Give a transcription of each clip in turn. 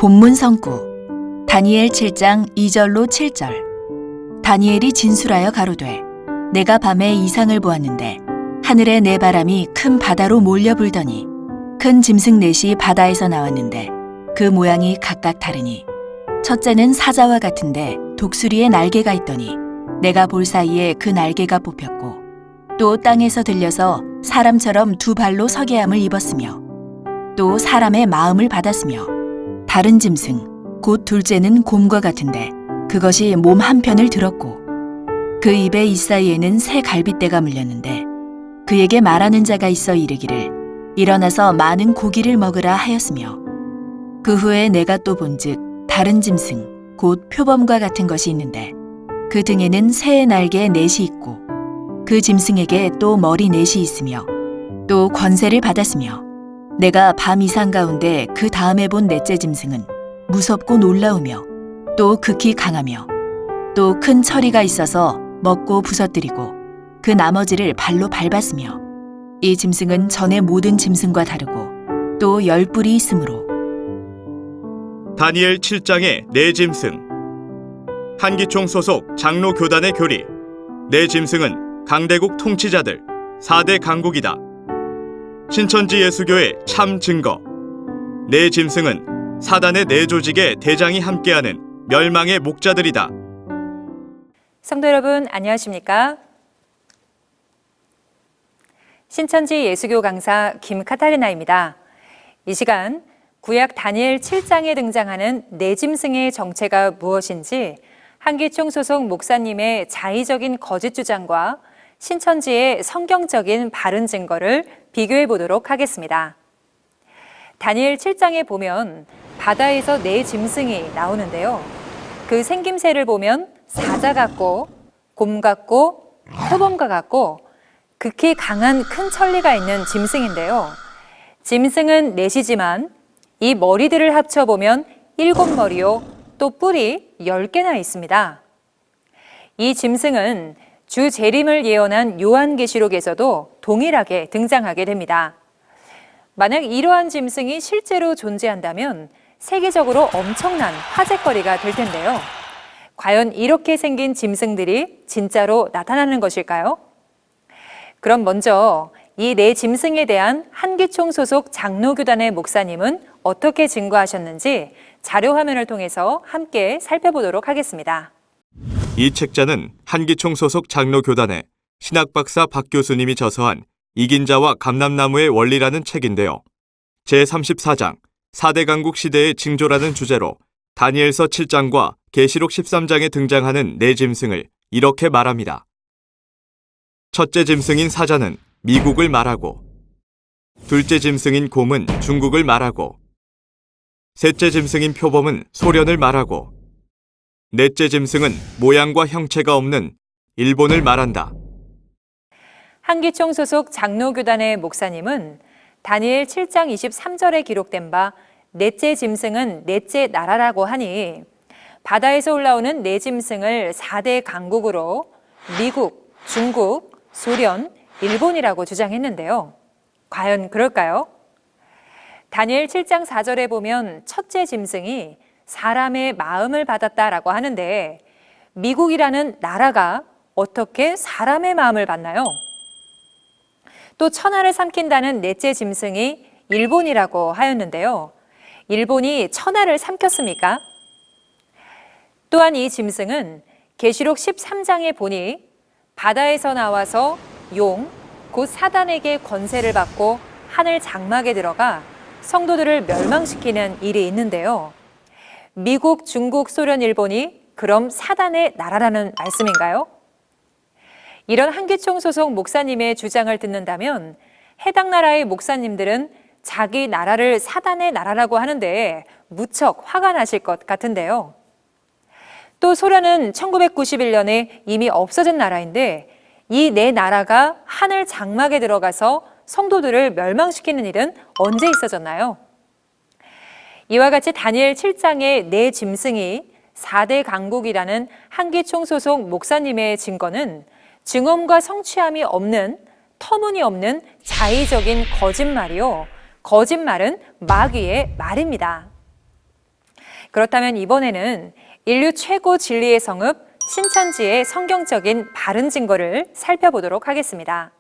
본문 성구 다니엘 7장 2절로 7절. 다니엘이 진술하여 가로되 내가 밤에 이상을 보았는데 하늘에 네 바람이 큰 바다로 몰려 불더니 큰 짐승 넷이 바다에서 나왔는데 그 모양이 각각 다르니 첫째는 사자와 같은데 독수리의 날개가 있더니 내가 볼 사이에 그 날개가 뽑혔고 또 땅에서 들려서 사람처럼 두 발로 서게 함을 입었으며 또 사람의 마음을 받았으며 다른 짐승 곧 둘째는 곰과 같은데 그것이 몸 한편을 들었고 그 입의 이사이에는 새 갈빗대가 물렸는데 그에게 말하는 자가 있어 이르기를 일어나서 많은 고기를 먹으라 하였으며 그 후에 내가 또 본즉 다른 짐승 곧 표범과 같은 것이 있는데 그 등에는 새의 날개 넷이 있고 그 짐승에게 또 머리 넷이 있으며 또 권세를 받았으며 내가 밤 이상 가운데 그 다음에 본 넷째 짐승은 무섭고 놀라우며 또 극히 강하며 또 큰 처리가 있어서 먹고 부서뜨리고 그 나머지를 발로 밟았으며 이 짐승은 전의 모든 짐승과 다르고 또 10뿔이 있으므로. 다니엘 7장의 네 짐승. 한기총 소속 장로 교단의 교리. 네 짐승은 강대국 통치자들 4대 강국이다. 신천지 예수교의 참 증거. 네 짐승은 사단의 네 조직의 대장이 함께하는 멸망의 목자들이다. 성도 여러분 안녕하십니까? 신천지 예수교 강사 김카타리나입니다. 이 시간 구약 다니엘 7장에 등장하는 네 짐승의 정체가 무엇인지 한기총 소속 목사님의 자의적인 거짓 주장과 신천지의 성경적인 바른 증거를 비교해 보도록 하겠습니다. 다니엘 7장에 보면 바다에서 네 짐승이 나오는데요. 그 생김새를 보면 사자 같고 곰 같고 표범과 같고 극히 강한 큰 천리가 있는 짐승인데요. 짐승은 넷이지만 이 머리들을 합쳐보면 7머리요 또 뿔이 10개나 있습니다. 이 짐승은 주 재림을 예언한 요한계시록에서도 동일하게 등장하게 됩니다. 만약 이러한 짐승이 실제로 존재한다면 세계적으로 엄청난 화제거리가 될 텐데요. 과연 이렇게 생긴 짐승들이 진짜로 나타나는 것일까요? 그럼 먼저 이 네 짐승에 대한 한기총 소속 장로교단의 목사님은 어떻게 증거하셨는지 자료 화면을 통해서 함께 살펴보도록 하겠습니다. 이 책자는 한기총 소속 장로교단의 신학박사 박 교수님이 저서한 이긴 자와 감람나무의 원리라는 책인데요. 제34장 4대 강국 시대의 징조라는 주제로 다니엘서 7장과 계시록 13장에 등장하는 네 짐승을 이렇게 말합니다. 첫째 짐승인 사자는 미국을 말하고, 둘째 짐승인 곰은 중국을 말하고, 셋째 짐승인 표범은 소련을 말하고, 넷째 짐승은 모양과 형체가 없는 일본을 말한다. 한기총 소속 장로교단의 목사님은 다니엘 7장 23절에 기록된 바 넷째 짐승은 넷째 나라라고 하니 바다에서 올라오는 네 짐승을 4대 강국으로 미국, 중국, 소련, 일본이라고 주장했는데요. 과연 그럴까요? 다니엘 7장 4절에 보면 첫째 짐승이 사람의 마음을 받았다라고 하는데 미국이라는 나라가 어떻게 사람의 마음을 받나요? 또 천하를 삼킨다는 넷째 짐승이 일본이라고 하였는데요. 일본이 천하를 삼켰습니까? 또한 이 짐승은 계시록 13장에 보니 바다에서 나와서 용, 곧 사단에게 권세를 받고 하늘 장막에 들어가 성도들을 멸망시키는 일이 있는데요. 미국, 중국, 소련, 일본이 그럼 사단의 나라라는 말씀인가요? 이런 한기총 소속 목사님의 주장을 듣는다면 해당 나라의 목사님들은 자기 나라를 사단의 나라라고 하는데 무척 화가 나실 것 같은데요. 또 소련은 1991년에 이미 없어진 나라인데 이 네 나라가 하늘 장막에 들어가서 성도들을 멸망시키는 일은 언제 있어졌나요? 이와 같이 다니엘 7장의 네 짐승이 4대 강국이라는 한기총 소속 목사님의 증거는 증언과 성취함이 없는 터무니없는 자의적인 거짓말이요. 거짓말은 마귀의 말입니다. 그렇다면 이번에는 인류 최고 진리의 성읍 신천지의 성경적인 바른 증거를 살펴보도록 하겠습니다.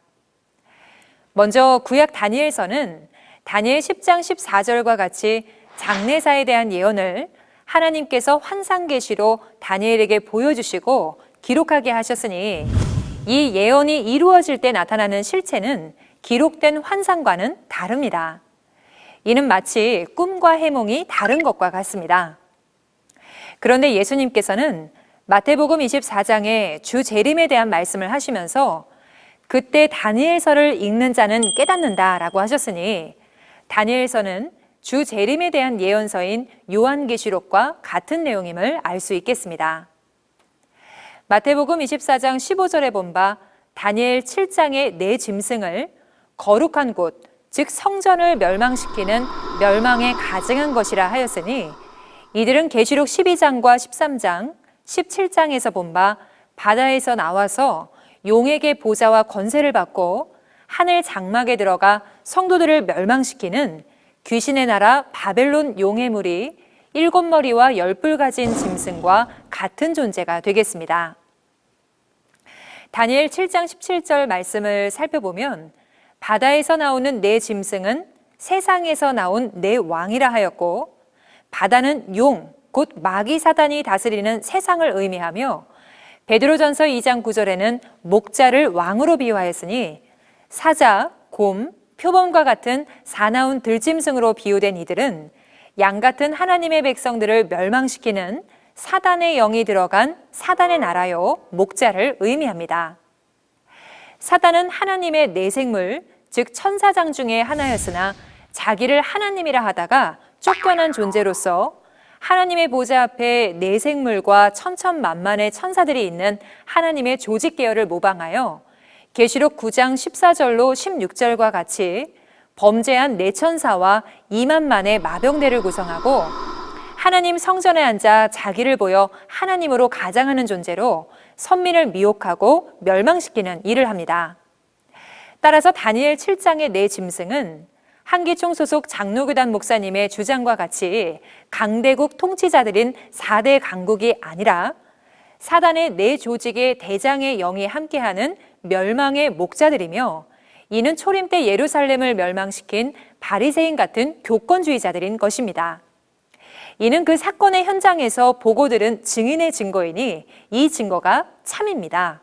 먼저 구약 다니엘서는 다니엘 10장 14절과 같이 장래사에 대한 예언을 하나님께서 환상 계시로 다니엘에게 보여주시고 기록하게 하셨으니 이 예언이 이루어질 때 나타나는 실체는 기록된 환상과는 다릅니다. 이는 마치 꿈과 해몽이 다른 것과 같습니다. 그런데 예수님께서는 마태복음 24장에 주 재림에 대한 말씀을 하시면서 그때 다니엘서를 읽는 자는 깨닫는다라고 하셨으니 다니엘서는 주 재림에 대한 예언서인 요한계시록과 같은 내용임을 알 수 있겠습니다. 마태복음 24장 15절에 본 바 다니엘 7장의 네 짐승을 거룩한 곳, 즉 성전을 멸망시키는 멸망에 가증한 것이라 하였으니 이들은 계시록 12장과 13장, 17장에서 본 바 바다에서 나와서 용에게 보좌와 권세를 받고 하늘 장막에 들어가 성도들을 멸망시키는 귀신의 나라 바벨론 용의 무리 7머리와 10뿔 가진 짐승과 같은 존재가 되겠습니다. 다니엘 7장 17절 말씀을 살펴보면 바다에서 나오는 네 짐승은 세상에서 나온 네 왕이라 하였고 바다는 용, 곧 마귀 사단이 다스리는 세상을 의미하며 베드로전서 2장 9절에는 목자를 왕으로 비유하였으니 사자, 곰, 표범과 같은 사나운 들짐승으로 비유된 이들은 양 같은 하나님의 백성들을 멸망시키는 사단의 영이 들어간 사단의 나라요 목자를 의미합니다. 사단은 하나님의 내생물, 즉 천사장 중에 하나였으나 자기를 하나님이라 하다가 쫓겨난 존재로서 하나님의 보좌 앞에 내생물과 천천만만의 천사들이 있는 하나님의 조직 계열을 모방하여 계시록 9장 14절로 16절과 같이 범죄한 내천사와 2만만의 마병대를 구성하고 하나님 성전에 앉아 자기를 보여 하나님으로 가장하는 존재로 선민을 미혹하고 멸망시키는 일을 합니다. 따라서 다니엘 7장의 네 짐승은 한기총 소속 장로교단 목사님의 주장과 같이 강대국 통치자들인 4대 강국이 아니라 사단의 네 조직의 대장의 영이 함께하는 멸망의 목자들이며 이는 초림 때 예루살렘을 멸망시킨 바리새인 같은 교권주의자들인 것입니다. 이는 그 사건의 현장에서 보고 들은 증인의 증거이니 이 증거가 참입니다.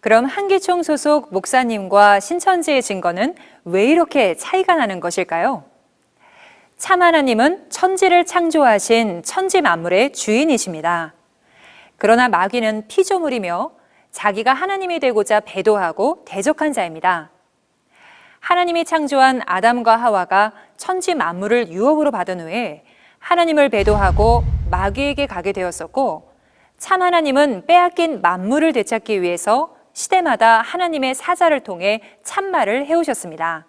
그럼 한기총 소속 목사님과 신천지의 증거는 왜 이렇게 차이가 나는 것일까요? 참 하나님은 천지를 창조하신 천지 만물의 주인이십니다. 그러나 마귀는 피조물이며 자기가 하나님이 되고자 배도하고 대적한 자입니다. 하나님이 창조한 아담과 하와가 천지 만물을 유업으로 받은 후에 하나님을 배도하고 마귀에게 가게 되었었고 참 하나님은 빼앗긴 만물을 되찾기 위해서 시대마다 하나님의 사자를 통해 참말을 해오셨습니다.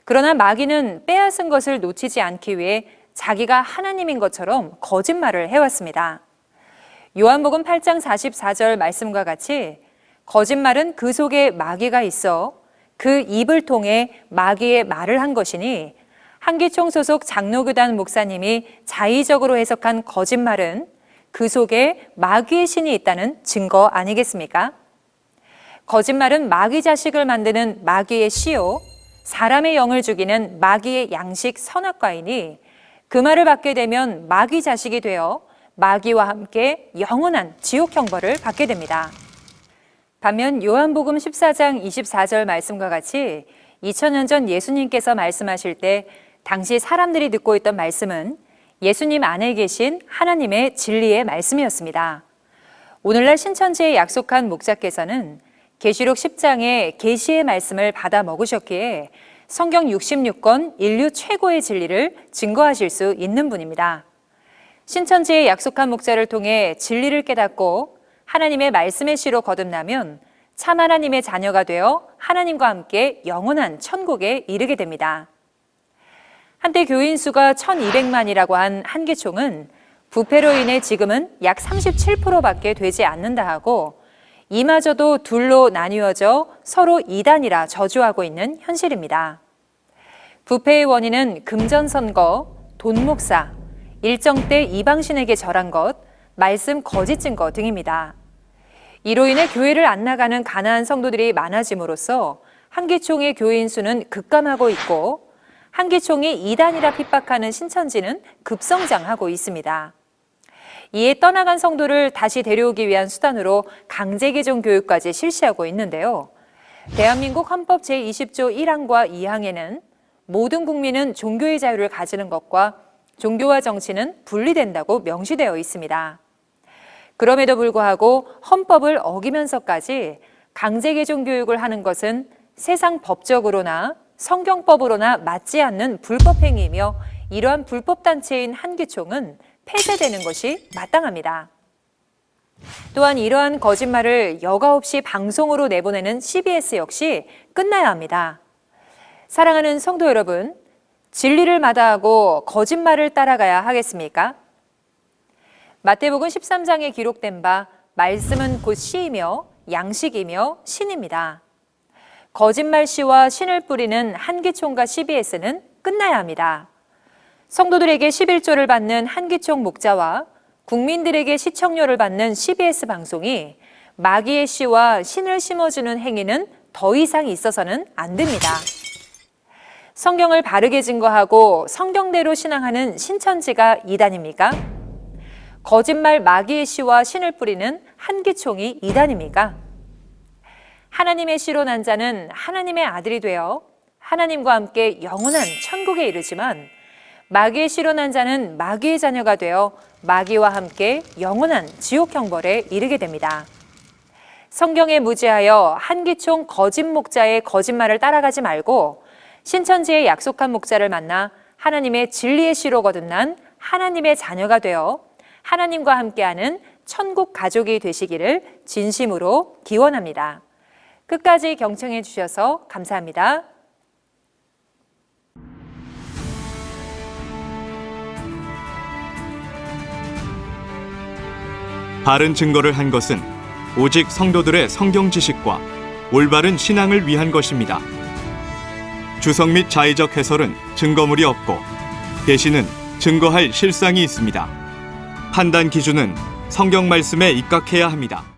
그러나 마귀는 빼앗은 것을 놓치지 않기 위해 자기가 하나님인 것처럼 거짓말을 해왔습니다. 요한복음 8장 44절 말씀과 같이 거짓말은 그 속에 마귀가 있어 그 입을 통해 마귀의 말을 한 것이니 한기총 소속 장로교단 목사님이 자의적으로 해석한 거짓말은 그 속에 마귀의 신이 있다는 증거 아니겠습니까? 거짓말은 마귀 자식을 만드는 마귀의 시요 사람의 영을 죽이는 마귀의 양식 선악과이니 그 말을 받게 되면 마귀 자식이 되어 마귀와 함께 영원한 지옥 형벌을 받게 됩니다. 반면 요한복음 14장 24절 말씀과 같이 2000년 전 예수님께서 말씀하실 때 당시 사람들이 듣고 있던 말씀은 예수님 안에 계신 하나님의 진리의 말씀이었습니다. 오늘날 신천지에 약속한 목자께서는 계시록 10장의 계시의 말씀을 받아 먹으셨기에 성경 66권 인류 최고의 진리를 증거하실 수 있는 분입니다. 신천지에 약속한 목자를 통해 진리를 깨닫고 하나님의 말씀의 씨로 거듭나면 참 하나님의 자녀가 되어 하나님과 함께 영원한 천국에 이르게 됩니다. 한때 교인 수가 1200만이라고 한 한기총은 부패로 인해 지금은 약 37%밖에 되지 않는다 하고 이마저도 둘로 나뉘어져 서로 이단이라 저주하고 있는 현실입니다. 부패의 원인은 금전선거, 돈목사, 일정 때 이방신에게 절한 것, 말씀 거짓 증거 등입니다. 이로 인해 교회를 안 나가는 가난한 성도들이 많아짐으로써 한기총의 교인 수는 급감하고 있고 한기총이 이단이라 핍박하는 신천지는 급성장하고 있습니다. 이에 떠나간 성도를 다시 데려오기 위한 수단으로 강제개종 교육까지 실시하고 있는데요. 대한민국 헌법 제20조 1항과 2항에는 모든 국민은 종교의 자유를 가지는 것과 종교와 정치는 분리된다고 명시되어 있습니다. 그럼에도 불구하고 헌법을 어기면서까지 강제개종 교육을 하는 것은 세상 법적으로나 성경법으로나 맞지 않는 불법 행위이며 이러한 불법 단체인 한기총은 폐쇄되는 것이 마땅합니다. 또한 이러한 거짓말을 여과 없이 방송으로 내보내는 CBS 역시 끝나야 합니다. 사랑하는 성도 여러분, 진리를 마다하고 거짓말을 따라가야 하겠습니까? 마태복음 13장에 기록된 바 말씀은 곧 씨이며 양식이며 신입니다. 거짓말 씨와 신을 뿌리는 한기총과 CBS는 끝나야 합니다. 성도들에게 11조를 받는 한기총 목자와 국민들에게 시청료를 받는 CBS 방송이 마귀의 씨와 신을 심어주는 행위는 더 이상 있어서는 안 됩니다. 성경을 바르게 증거하고 성경대로 신앙하는 신천지가 이단입니까? 거짓말 마귀의 씨와 신을 뿌리는 한기총이 이단입니까? 하나님의 씨로 난 자는 하나님의 아들이 되어 하나님과 함께 영원한 천국에 이르지만 마귀의 씨로 난 자는 마귀의 자녀가 되어 마귀와 함께 영원한 지옥 형벌에 이르게 됩니다. 성경에 무지하여 한기총 거짓 목자의 거짓말을 따라가지 말고 신천지의 약속한 목자를 만나 하나님의 진리의 씨로 거듭난 하나님의 자녀가 되어 하나님과 함께하는 천국 가족이 되시기를 진심으로 기원합니다. 끝까지 경청해 주셔서 감사합니다. 바른 증거를 한 것은 오직 성도들의 성경 지식과 올바른 신앙을 위한 것입니다. 주석 및 자의적 해설은 증거물이 없고 대신은 증거할 실상이 있습니다. 판단 기준은 성경 말씀에 입각해야 합니다.